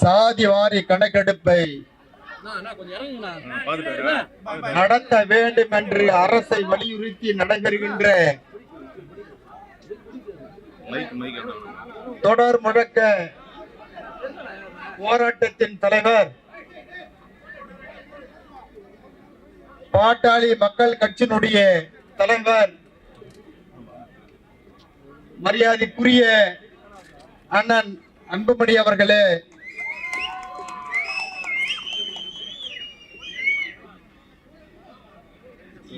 சாதிவாரி கணக்கெடுப்பை நடத்த வேண்டும் என்று அரசை வலியுறுத்தி நடைபெறுகின்ற தொடர் முழக்க போராட்டத்தின் தலைவர் பாட்டாளி மக்கள் கட்சியினுடைய தலைவர் மரியாதைக்குரிய அண்ணன் அன்புமணி அவர்களே,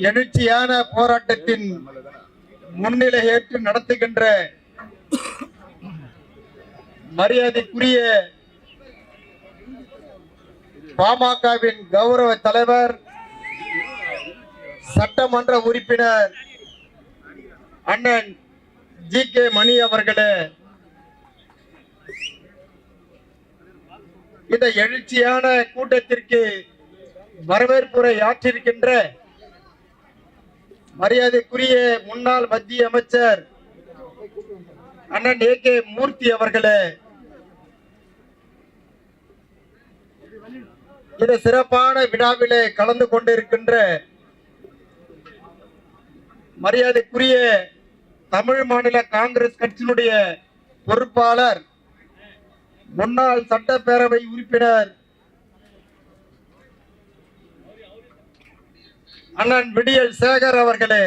எழுச்சியான போராட்டத்தின் முன்னிலை ஏற்று நடத்துகின்ற மரியாதைக்குரிய பாமகவின் கௌரவ தலைவர் சட்டமன்ற உறுப்பினர் அண்ணன் ஜி.கே. மணி அவர்களே, இந்த எழுச்சியான கூட்டத்திற்கு வரவேற்புரை ஆற்றிருக்கின்ற மரியாதைக்குரிய முன்னாள் மத்திய அமைச்சர் அண்ணன் ஏ.கே. மூர்த்தி அவர்களே, இந்த சிறப்பான விழாவிலே கலந்து கொண்டிருக்கின்ற மரியாதைக்குரிய தமிழ் மாநில காங்கிரஸ் கட்சியினுடைய பொறுப்பாளர் முன்னாள் சட்டப்பேரவை உறுப்பினர் அண்ணன் விடியல் சேகர் அவர்களே,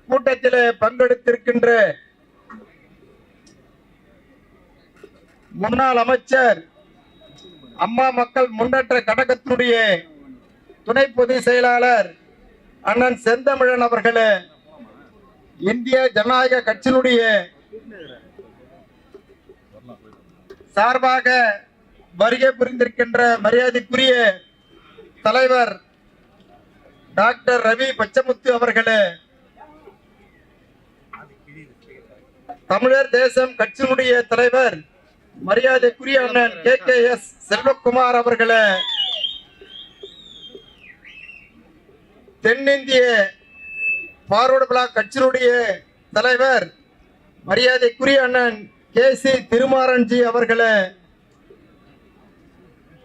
கூட்டத்திலே பங்கெடுத்திருக்கின்ற முன்னாள் அமைச்சர் அம்மா மக்கள் முன்னேற்ற கழகத்தினுடைய துணை பொதுச் செயலாளர் அண்ணன் செந்தமிழன் அவர்களே, இந்திய ஜனநாயக கட்சியினுடைய சார்பாக வருகை புரிந்திருக்கின்ற மரியாதைக்குரிய தலைவர் டாக்டர் ரவி பச்சமுத்து அவர்களே, தமிழர் தேசம் கட்சியினுடைய தலைவர் மரியாதைக்குரிய அண்ணன் கே.கே.எஸ். செல்வகுமார் அவர்களே, தென்னிந்திய பார்வர்டு பிளாக் கட்சியினுடைய தலைவர் மரியாதைக்குரிய அண்ணன் கே.சி. திருமாறன்ஜி அவர்களே,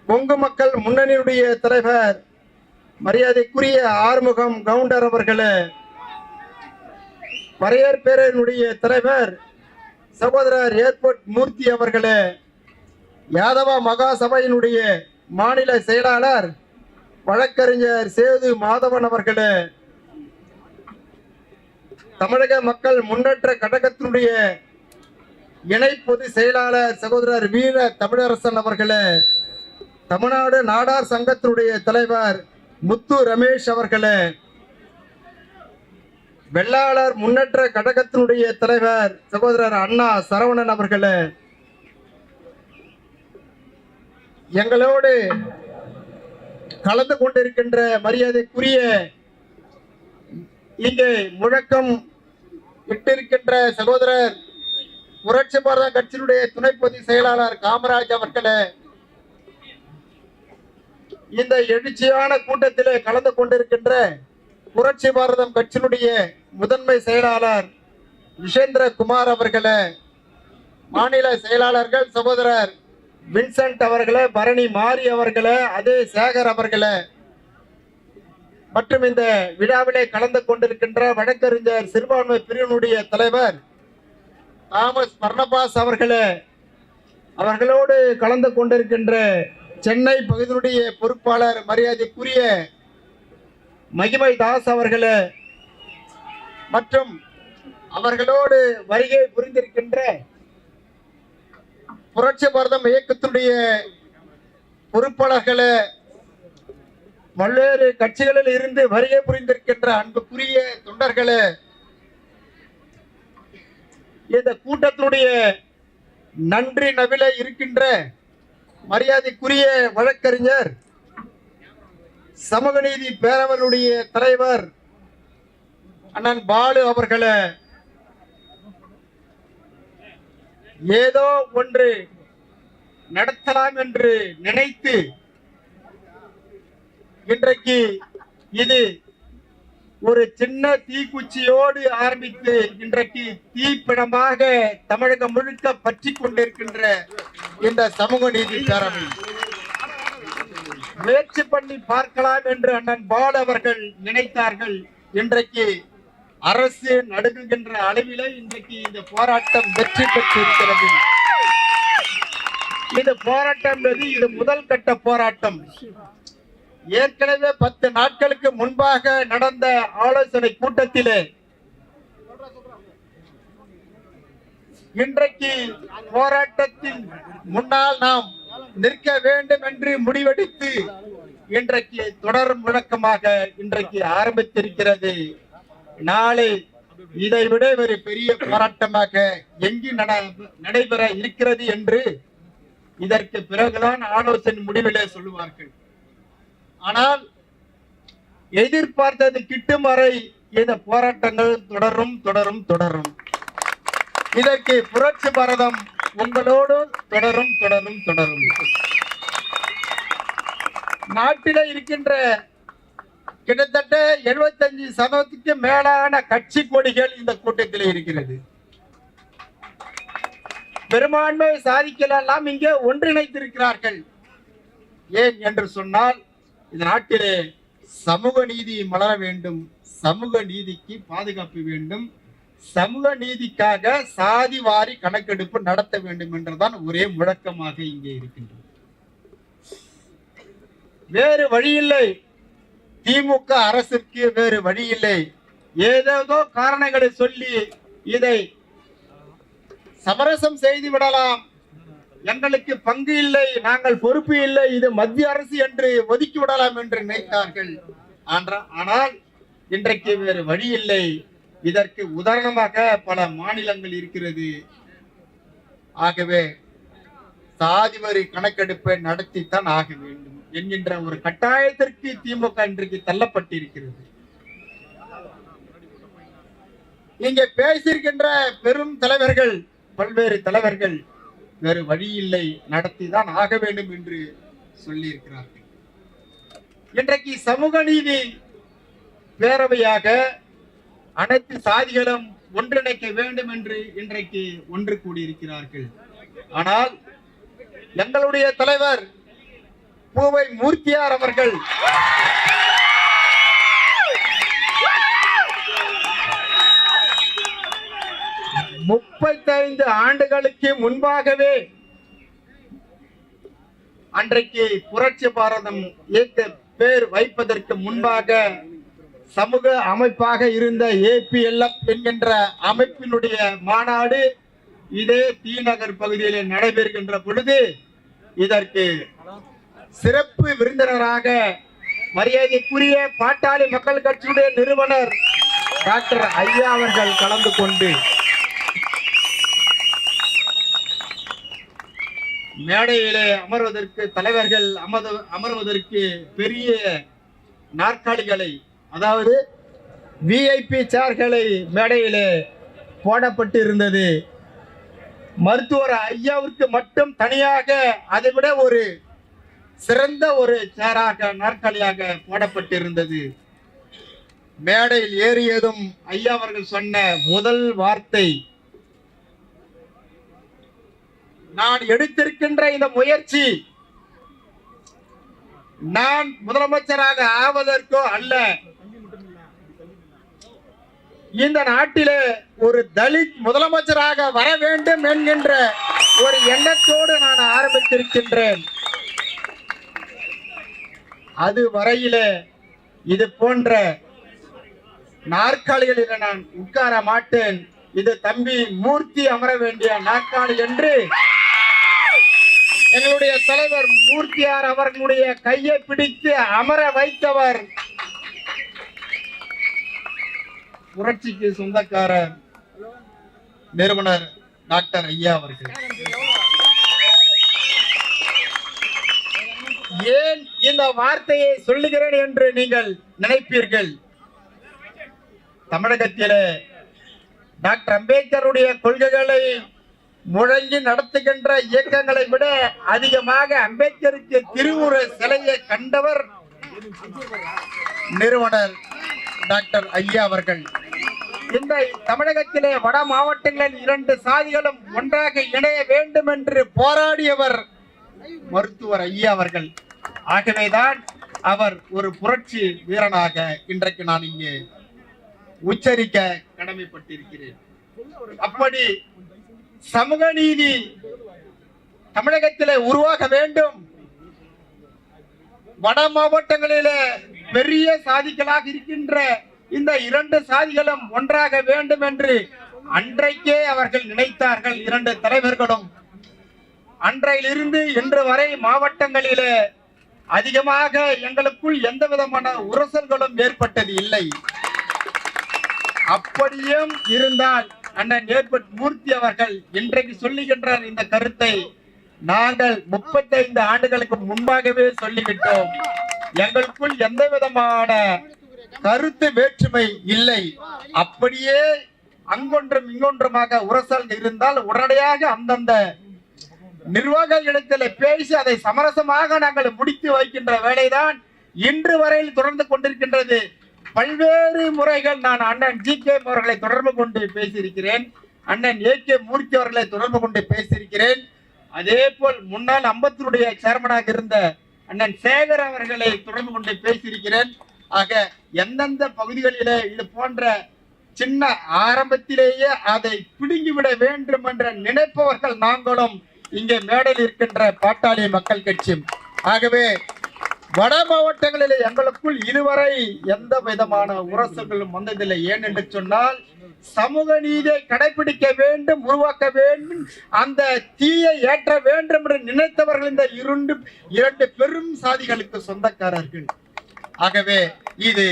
கொங்கு மக்கள் முன்னணியுடைய தலைவர் மரியாதைக்குரிய ஆறுமுகம் கவுண்டர் அவர்களே, பரையர் பேரனுடைய தலைவர் சகோதரர் ஏர்போர்ட் மூர்த்தி அவர்களே, யாதவ மகாசபையினுடைய மாநில செயலாளர் வழக்கறிஞர் சேது மாதவன் அவர்களே, தமிழக மக்கள் முன்னேற்ற கழகத்தினுடைய இணை பொதுச் செயலாளர் சகோதரர் வீர தமிழரசன் அவர்களே, தமிழ்நாடு நாடார் சங்கத்தினுடைய தலைவர் முத்து ரமேஷ் அவர்களே, வெள்ளாளர் முன்னேற்ற கழகத்தினுடைய தலைவர் சகோதரர் அண்ணா சரவணன் அவர்களே, எங்களோடு கலந்து கொண்டிருக்கின்ற மரியாதைக்குரிய இங்கே முழக்கம் விட்டிருக்கின்ற சகோதரர் புரட்சி பாரத கட்சியினுடைய துணை பொதுச் செயலாளர் காமராஜ் அவர்களே, இந்த எழுச்சியான கூட்டத்திலே கலந்து கொண்டிருக்கின்ற புரட்சி பாரதம் கட்சியினுடைய முதன்மை செயலாளர் விஷேந்திர குமார் அவர்களே, மாநில செயலாளர்கள் சகோதரர் வின்சென்ட் அவர்களே, பரணி மாரி அவர்களே, அதே சேகர் அவர்களே, மற்றும் இந்த விழாவிலே கலந்து கொண்டிருக்கின்ற வழக்கறிஞர் சிறுபான்மை பிரிவினுடைய தலைவர் தாமஸ் பர்னபாஸ் அவர்களே, அவர்களோடு கலந்து கொண்டிருக்கின்ற சென்னை பகுதியினுடைய பொறுப்பாளர் மரியாதைக்குரிய மகிமை தாஸ் அவர்களே, மற்றும் அவர்களோடு வருகை புரிந்திருக்கின்ற புரட்சி பாரதம் இயக்கத்துடைய பொறுப்பாளர்களே, பல்வேறு கட்சிகளில் இருந்து வருகை புரிந்திருக்கின்ற அன்புக்குரிய தொண்டர்களே, இந்த கூட்டத்தினுடைய நன்றி நவில இருக்கின்ற மரியாதைக்குரிய வழக்கறிஞர் சமூக நீதி பேரவருடைய தலைவர் அண்ணன் பாலு அவர்களே, ஏதோ ஒன்று நடத்தலாம் என்று நினைத்து இன்றைக்கு இது ஒரு சின்ன தீக்குச்சியோடு ஆரம்பித்து இன்றைக்கு தீப்பிடமாக தமிழகம் முழுக்க பற்றி கொண்டிருக்கின்ற இந்த சமூக நீதி பேரவை முயற்சி பண்ணி பார்க்கலாம் என்று அண்ணன் பால் அவர்கள் நினைத்தார்கள். இன்றைக்கு அரசு நடுங்குகின்ற அளவிலே இன்றைக்கு இந்த போராட்டம் வெற்றி பெற்றிருக்கிறது. இந்த போராட்டம் என்பது இது முதல் கட்ட போராட்டம். ஏற்கனவே 10 நாட்களுக்கு முன்பாக நடந்த ஆலோசனை கூட்டத்திலே இன்றைக்கு போராட்டத்தின் முன்னால் நாம் நிற்க வேண்டும் என்று முடிவெடுத்து இன்றைக்கு தொடர் முழக்கமாக இன்றைக்கு ஆரம்பித்திருக்கிறது. நாளை இதைவிட ஒரு பெரிய போராட்டமாக எங்கு நடைபெற இருக்கிறது என்று இதற்கு பிறகுதான் ஆலோசனை முடிவிலே சொல்லுவார்கள். ஆனால் எதிர்பார்த்தது கிட்டும் வரை இந்த போராட்டங்கள் தொடரும் தொடரும் தொடரும். இதற்கு புரட்சி பாரதம் உங்களோடு தொடரும் தொடரும் தொடரும். நாட்டில இருக்கின்ற கிட்டத்தட்ட 75% மேலான கட்சி கொடிகள் இந்த கூட்டத்தில் இருக்கிறது. பெரும்பான்மை சாதிக்கலாம் இங்கே ஒன்றிணைத்திருக்கிறார்கள். ஏன் என்று சொன்னால் இந்த நாட்டிலே சமூக நீதி மலர வேண்டும், சமூக நீதிக்கு பாதுகாப்பு வேண்டும், சமூக நீதிக்காக சாதி வாரி கணக்கெடுப்பு நடத்த வேண்டும் என்றுதான் ஒரே முழக்கமாக இங்கே இருக்கின்றது. வேறு வழியில்லை. திமுக அரசுக்கு வேறு வழி இல்லை. ஏதேதோ காரணங்களை சொல்லி இதை சமரசம் செய்து விடலாம், எங்களுக்கு பங்கு இல்லை, நாங்கள் பொறுப்பு இல்லை, இது மத்திய அரசு என்று ஒதுக்கி விடலாம் என்று நினைத்தார்கள். ஆனால் இன்றைக்கு வேறு வழி இல்லை. இதற்கு உதாரணமாக பல மாநிலங்கள் இருக்கிறது. ஆகவே சாதி வரி கணக்கெடுப்பை நடத்தித்தான் ஆக வேண்டும் என்கின்ற ஒரு கட்டாயத்திற்கு திமுக இன்றைக்கு தள்ளப்பட்டிருக்கிறது. இங்கே பேசியிருக்கின்ற பெரும் தலைவர்கள், பல்வேறு தலைவர்கள் வேறு வழி இல்லை, நடத்திதான் ஆக வேண்டும் என்று சொல்லி இருக்கிறார்கள். இன்றைக்கு சமூக நீதி பேரவையாக அனைத்து சாதிகளும் ஒன்றிணைக்க வேண்டும் என்று இன்றைக்கு ஒன்று கூடியிருக்கிறார்கள். ஆனால் எங்களுடைய தலைவர் பூவை மூர்த்தியார் அவர்கள் முப்பத்தைந்து ஆண்டுகளுக்கு முன்பாகவே அன்றைக்கு புரட்சி பாரதம் இயக்க பேர் வைப்பதற்கு முன்பாக சமூக அமைப்பாக இருந்த APLF என்கின்ற அமைப்பினுடைய மாநாடு இதே தீநகர் பகுதியில் நடைபெறுகின்ற பொழுது இதற்கு சிறப்பு விருந்தினராக மரியாதைக்குரிய பாட்டாளி மக்கள் கட்சியுடைய நிறுவனர் டாக்டர் ஐயா அவர்கள் கலந்து கொண்டு மேடையிலே அமர்வதற்கு தலைவர்கள் அமர்வதற்கு பெரிய நாற்காலிகளை, அதாவது VIP சேர்களை மேடையிலே போடப்பட்டு இருந்தது. மருத்துவர் ஐயாவிற்கு மட்டும் தனியாக அதைவிட ஒரு சிறந்த ஒரு சேராக நாற்காலியாக போடப்பட்டிருந்தது. மேடையில் ஏறியதும் ஐயா அவர்கள் சொன்ன முதல் வார்த்தை, நான் எடுத்திருக்கின்ற இந்த முயற்சி நான் முதலமைச்சராக ஆவதற்கோ அல்ல, இந்த நாட்டிலே ஒரு தலித் முதலமைச்சராக வர வேண்டும் என்கின்ற ஒரு எண்ணத்தோடு நான் ஆரம்பித்திருக்கின்றேன். அது வரையிலே இது போன்ற நாற்காலிகளில் நான் உட்கார மாட்டேன், இது தம்பி மூர்த்தி அமர வேண்டிய நாற்காலி என்று எங்களுடைய தலைவர் மூர்த்தியார் அவர்களுடைய கையை பிடித்து அமர வைத்தவர் புரட்சிக்கு சொந்தக்காரர் நிறுவனர் டாக்டர் ஐயா அவர்கள். ஏன் இந்த வார்த்தையை சொல்லுகிறேன் என்று நீங்கள் நினைப்பீர்கள். தமிழகத்திலே டாக்டர் அம்பேத்கருடைய கொள்கைகளை முழங்கி நடத்துகின்ற இயக்கங்களை விட அதிகமாக அம்பேத்கருக்கு திருவுருவ சிலையை கண்டவர் நிறுவனர் டாக்டர் ஐயா அவர்கள். இந்த தமிழகத்திலே வட மாவட்டங்களில் 2 சாதிகளும் ஒன்றாக இணைய வேண்டும் என்று போராடியவர் மருத்துவர் ஐயா அவர்கள். ஆகவேதான் அவர் ஒரு புரட்சி வீரனாக இன்றைக்கு நான் இங்கே உச்சரிக்க கடமைப்பட்டிருக்கிறேன். அப்படி சமூக நீதி தமிழகத்திலே உருவாக வேண்டும். வட மாவட்டங்களிலே பெரிய சாதிகளாக இருக்கின்ற இந்த 2 சாதிகளும் ஒன்றாக வேண்டும் என்று அன்றைக்கே அவர்கள் நினைத்தார்கள். 2 தலைவர்களும் அன்றையிலிருந்து இன்று வரை மாவட்டங்களிலே அதிகமாக எங்களுக்குள் எந்த விதமான உரசல்களும் ஏற்பட்டது இல்லை. அப்படியும் இருந்தால் அண்ணன் ஏற்பட் மூர்த்தி அவர்கள் இன்றைக்கு சொல்லுகின்றார் இந்த கருத்தை நாங்கள் 35 ஆண்டுகளுக்கு முன்பாகவே சொல்லிவிட்டோம். எங்களுக்குள் எந்த விதமான கருத்து வேற்றுமை இல்லை. அப்படியே அங்கொன்றும் இங்கொன்றுமாக உரசல் இருந்தால் உடனடியாக அந்தந்த நிர்வாக இடத்தில் பேசி அதை சமரசமாக நாங்கள் முடித்து வைக்கின்ற வேலைதான் இன்று வரையில் தொடர்ந்து கொண்டிருக்கின்றது. பல்வேறு முறைகள் நான் அண்ணன் ஜி.கே. அவர்களை தொடர்பு கொண்டு பேசியிருக்கிறேன். அண்ணன் ஏ.கே. மூர்த்தி அவர்களை தொடர்பு கொண்டு பேசியிருக்கிறேன். அதே போல் முன்னாள் அம்பத்தூருடைய சேர்மனாக இருந்த அண்ணன் சேகர் அவர்களை தொடர்பு கொண்டு பேசியிருக்கிறேன். ஆக எந்தெந்த பகுதிகளிலே இது போன்ற சின்ன ஆரம்பத்திலேயே அதை பிடுங்கிவிட வேண்டும் என்ற நினைப்பவர்கள் நாங்களும் இங்கே மேடையில் இருக்கின்ற பாட்டாளி மக்கள் கட்சியும். ஆகவே வட மாவட்டங்களில் எங்களுக்குள் இதுவரை எந்த விதமான உரசல்களும் வந்ததில்லை. ஏன் என்று சொன்னால் சமூக நீதியை கடைபிடிக்க வேண்டும், உருவாக்க வேண்டும், அந்த தீயை ஏற்ற வேண்டும் என்று நினைத்தவர்கள் இந்த இரண்டு பெரும் சாதிகளுக்கு சொந்தக்காரர்கள். ஆகவே இது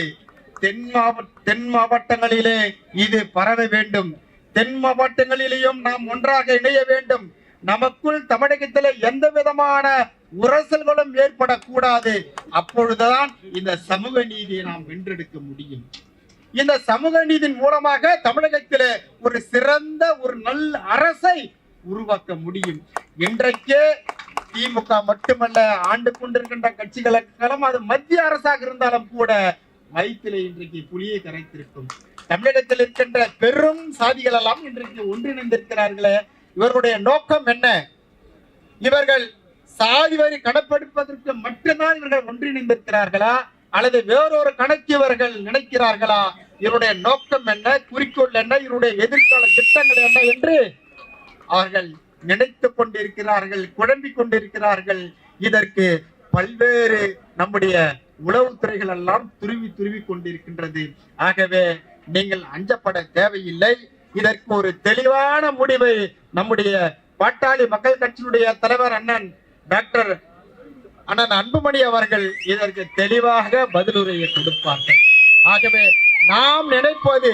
தென் மாவட்டங்களிலே இது பரவ வேண்டும். தென் மாவட்டங்களிலேயும் நாம் ஒன்றாக இணைய வேண்டும். நமக்குள் தமிழகத்தில் எந்த விதமான உரசல்களும் ஏற்படக்கூடாது. அப்பொழுதுதான் இந்த சமூக நீதியை நாம் வென்றெடுக்க முடியும். இந்த சமூக நீதியின் மூலமாக தமிழகத்தில் ஒரு சிறந்த ஒரு நல்ல அரசை உருவாக்க முடியும். இன்றைக்கே திமுக மட்டுமல்ல, ஆண்டு கொண்டிருக்கின்ற கட்சிகளுக்கெல்லாம் அது மத்திய அரசாக இருந்தாலும் கூட வயிற்றிலே இன்றைக்கு புலியை கரைத்திருக்கும். தமிழகத்தில் இருக்கின்ற பெரும் சாதிகள் எல்லாம் இன்றைக்கு ஒன்றிணைந்திருக்கிறார்களே, இவர்களுடைய நோக்கம் என்ன? இவர்கள் சாதி வரி கணக்கெடுப்பதற்கு மட்டும்தான் இவர்கள் ஒன்றிணைந்திருக்கிறார்களா, அல்லது வேறொரு கணக்கு இவர்கள் நினைக்கிறார்களா? இவருடைய நோக்கம் என்ன, குறிக்கோள் என்ன, இவருடைய எதிர்கால திட்டங்கள் என்ன என்று அவர்கள் நினைத்துக் கொண்டிருக்கிறார்கள், குழம்பிக் கொண்டிருக்கிறார்கள். இதற்கு பல்வேறு நம்முடைய உளவுத்துறைகள் எல்லாம் துருவி கொண்டிருக்கின்றது. ஆகவே நீங்கள் அஞ்சப்பட தேவையில்லை. இதற்கு ஒரு தெளிவான முடிவை நம்முடைய பாட்டாளி மக்கள் கட்சியினுடைய தலைவர் அண்ணன் டாக்டர் அண்ணன் அன்புமணி அவர்கள் இதற்கு தெளிவாக பதிலுரையை கொடுப்பார்கள். ஆகவே நாம் நினைப்பது,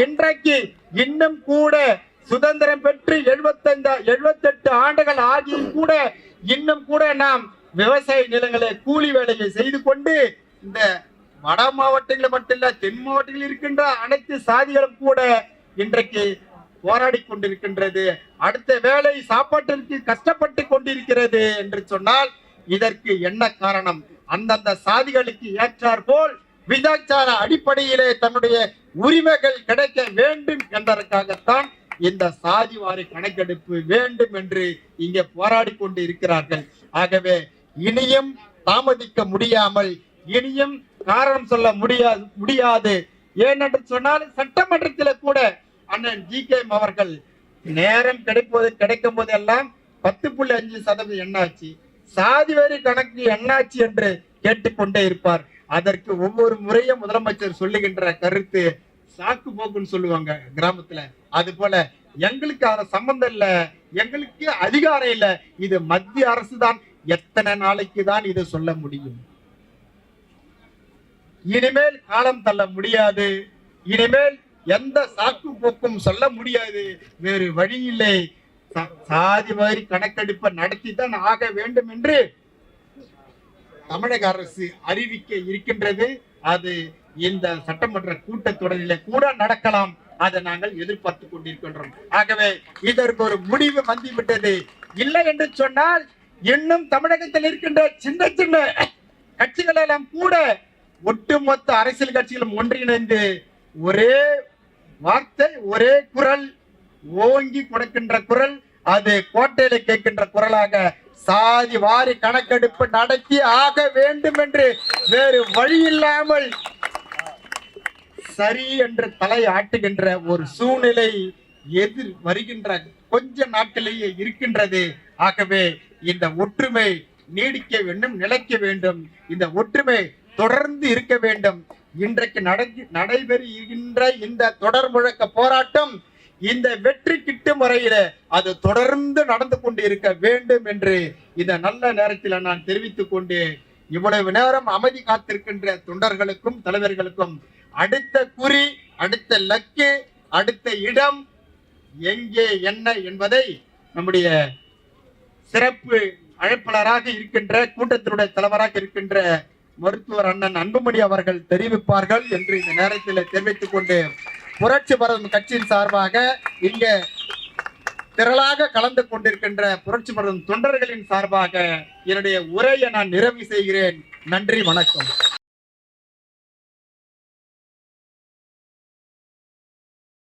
இன்றைக்கு இன்னும் கூட சுதந்திரம் பெற்று 78 ஆண்டுகள் ஆகியும் கூட இன்னும் கூட நாம் விவசாய நிலங்களை கூலி வேலையை செய்து கொண்டு இந்த வட மாவட்டங்களில் மட்டுமல்ல, தென் மாவட்டங்களில் இருக்கின்ற அனைத்து சாதிகளும் கூட இன்றைக்கு போராடி கொண்டிருக்கின்றது. அடுத்த வேலை சாப்பாட்டிற்கு கஷ்டப்பட்டு கொண்டிருக்கிறது என்று சொன்னால் இதற்கு என்ன காரணம்? அந்தந்த சாதிகளுக்கு ஏற்றார் போல் விதாச்சார அடிப்படையிலே தன்னுடைய உரிமைகள் கிடைக்க வேண்டும் என்பதற்காகத்தான் இந்த சாதி வாரி கணக்கெடுப்பு வேண்டும் என்று இங்கே போராடி கொண்டு இருக்கிறார்கள். ஆகவே இனியும் தாமதிக்க முடியாமல், இனியும் காரணம் சொல்ல முடியாது. ஏனென்று சொன்னால் சட்டமன்றத்தில் கூட அண்ணன் ஜி.கே. அவர்கள் நேரம் கிடைக்கும் போதெல்லாம் 10.5% என்னாச்சு, சாதி வரி கணக்கு என்னாச்சு என்று கேட்டுக்கொண்டே இருப்பார். அதற்கு ஒவ்வொரு முறையும் முதலமைச்சர் சொல்லுகின்ற கருத்து சாக்கு போக்குன்னு சொல்லுவாங்க கிராமத்துல. அது போல எங்களுக்கு அத சம்பந்தம் இல்ல, எங்களுக்கு அதிகாரம் இல்ல, இது மத்திய அரசு தான். எத்தனை நாளைக்கு தான் இதை சொல்ல முடியும்? இனிமேல் காலம் தள்ள முடியாது. இனிமேல் எந்த சாக்கு போக்கும் சொல்ல முடியாது. வேறு வழி இல்லை. சாதி வாரி கணக்கெடுப்பை நடத்தித்தான் ஆக வேண்டும் என்று தமிழக அரசு அறிவிக்க இருக்கின்றது. அது இந்த சட்டமன்ற கூட்டத்தொடரிலே கூட நடக்கலாம். அதை நாங்கள் எதிர்பார்த்து கொண்டிருக்கின்றோம். ஆகவே இதற்கு ஒரு முடிவு வந்துவிட்டது. இல்லை என்று சொன்னால் இன்னும் தமிழகத்தில் இருக்கின்ற சின்ன சின்ன கட்சிகள் எல்லாம் கூட ஒட்டுமொத்த அரசியல் கட்சிகளும் ஒன்றிணைந்து ஒரே வார்த்தை, ஒரே குரல், ஓங்கி கொடுக்கின்ற குரல், அது கோட்டையில கேட்கின்ற குரலாக சாதி வாரி கணக்கெடுப்பு நடத்தி ஆக வேண்டும் என்று வேறு வழி இல்லாமல் சரி என்று தலை ஆட்டுகின்ற ஒரு சூழ்நிலை எதிர் வருகின்ற கொஞ்ச நாட்களிலேயே இருக்கின்றது. ஆகவே இந்த ஒற்றுமை நீடிக்க வேண்டும், நிலைக்க வேண்டும். இந்த ஒற்றுமை தொடர்ந்து இருக்க வேண்டும். இன்றைக்கு நடைபெறுகின்ற இந்த தொடர் முழக்க போராட்டம் இந்த வெற்றி கிட்டும் வரையில அது தொடர்ந்து நடந்து கொண்டு இருக்க வேண்டும் என்று இந்த நல்ல நேரத்தில் நான் தெரிவித்துக் கொண்டு, இவ்வளவு நேரம் அமைதி காத்திருக்கின்ற தொண்டர்களுக்கும் தலைவர்களுக்கும் அடுத்த குறி, அடுத்த லக்கு, அடுத்த இடம் எங்கே என்ன என்பதை நம்முடைய சிறப்பு அழைப்பாளராக இருக்கின்ற கூட்டத்தினுடைய தலைவராக இருக்கின்ற மருத்துவர் அண்ணன் அன்புமணி அவர்கள் தெரிவிப்பார்கள் என்று இந்த நேரத்தில் தெரிவித்துக் கொண்டு, புரட்சி பாரதம் கட்சியின் சார்பாக இங்க திரளாக கலந்து கொண்டிருக்கின்ற புரட்சி பாரதம் தொண்டர்களின் சார்பாக என்னுடைய உரையை நான் நிறைவு செய்கிறேன். நன்றி, வணக்கம்.